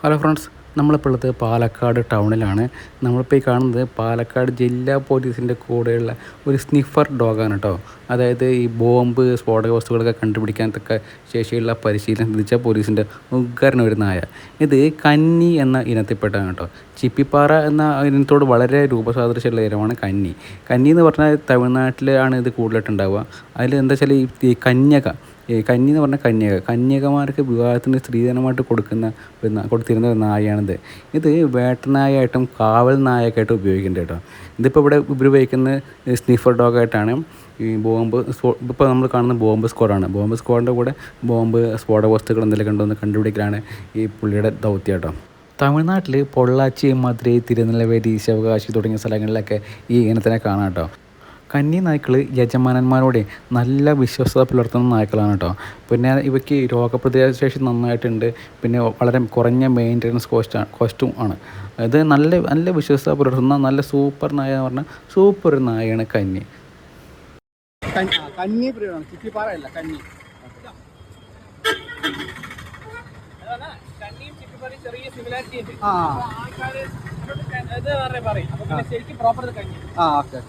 Hello friends, നമ്മളിപ്പോൾ ഉള്ളത് പാലക്കാട് ടൗണിലാണ്. നമ്മളിപ്പോൾ ഈ കാണുന്നത് പാലക്കാട് ജില്ലാ പോലീസിൻ്റെ കൂടെയുള്ള ഒരു സ്നിഫർ ഡോഗാണ് കേട്ടോ. അതായത് ഈ ബോംബ് സ്ഫോടക വസ്തുക്കളൊക്കെ കണ്ടുപിടിക്കാനൊക്കെ ശേഷിയുള്ള പരിശീലനം ലഭിച്ച പോലീസിൻ്റെ ഉഗ്രൻ ഒരു നായ. ഇത് കന്നി എന്ന ഇനത്തിൽപ്പെട്ടതാണ് കേട്ടോ. ചിപ്പിപ്പാറ എന്ന ഇനത്തോട് വളരെ രൂപസാദൃശ്യമുള്ള ഇനമാണ് കന്നി. കന്നി എന്ന് പറഞ്ഞാൽ തമിഴ്നാട്ടിലാണ് ഇത് കൂടുതലായിട്ടുണ്ടാവുക. അതിൽ എന്താ വെച്ചാൽ ഈ കന്നി എന്ന് പറഞ്ഞാൽ കന്യകമാർക്ക് വിവാഹത്തിന് സ്ത്രീധനമായിട്ട് കൊടുത്തിരുന്ന ഒരു നായയാണിത്. ഇത് വേട്ടനായായിട്ടും കാവൽ നായക്കായിട്ടും ഉപയോഗിക്കുന്നുണ്ട് കേട്ടോ. ഇതിപ്പോൾ ഇവിടെ ഉപയോഗിക്കുന്ന സ്നിഫർ ഡോഗായിട്ടാണ്. ഈ ഇപ്പോൾ നമ്മൾ കാണുന്ന ബോംബ് സ്ക്വാഡാണ്. ബോംബ് സ്ക്വാഡിൻ്റെ കൂടെ ബോംബ് സ്ഫോടക വസ്തുക്കൾ എന്തെങ്കിലും കണ്ടോ കണ്ടുപിടിക്കലാണ് ഈ പുള്ളിയുടെ ദൗത്യം കേട്ടോ. തമിഴ്നാട്ടിൽ പൊള്ളാച്ചി, മധുരൈ, തിരുനെൽവേലി, ശിവകാശി തുടങ്ങിയ സ്ഥലങ്ങളിലൊക്കെ ഈ ഇനത്തിനെ കാണാം കേട്ടോ. കന്നി നായ്ക്കൾ യജമാനന്മാരോട് നല്ല വിശ്വസ്തത പുലർത്തുന്ന നായ്ക്കളാണ് കേട്ടോ. പിന്നെ ഇവയ്ക്ക് രോഗപ്രതിരോധ ശേഷി നന്നായിട്ടുണ്ട്. പിന്നെ വളരെ കുറഞ്ഞ മെയിൻ്റനൻസ് കോസ്റ്റും ആണ്. ഇത് നല്ല വിശ്വസ്തത പുലർത്തുന്ന നല്ല സൂപ്പർ നായ എന്ന് പറഞ്ഞാൽ സൂപ്പർ ഒരു നായയാണ് കന്നി. കന്നി ചിപ്പിപ്പാറയല്ല കന്നി. ചെറിയ സിമിലാരിറ്റി ഉണ്ട്. ശരിക്കും പ്രോപ്പർ കന്നി. Okay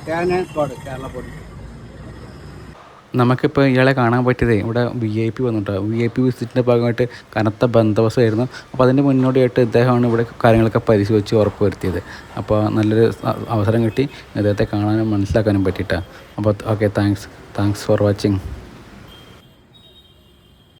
Kerala police. നമുക്കിപ്പോൾ ഇയാളെ കാണാൻ പറ്റിയതേ ഇവിടെ VIP വന്നിട്ടോ. VIP വിസിറ്റിൻ്റെ ഭാഗമായിട്ട് കനത്ത ബന്ദോബസ്തായിരുന്നു. അപ്പോൾ അതിൻ്റെ മുന്നോടിയായിട്ട് ഇദ്ദേഹമാണ് ഇവിടെ കാര്യങ്ങളൊക്കെ പരിശോധിച്ച് ഉറപ്പ് വരുത്തിയത്. അപ്പോൾ നല്ലൊരു അവസരം കിട്ടി ഇദ്ദേഹത്തെ കാണാനും മനസ്സിലാക്കാനും പറ്റിയിട്ടാണ്. അപ്പോൾ ഓക്കെ, താങ്ക്സ് ഫോർ വാച്ചിങ്.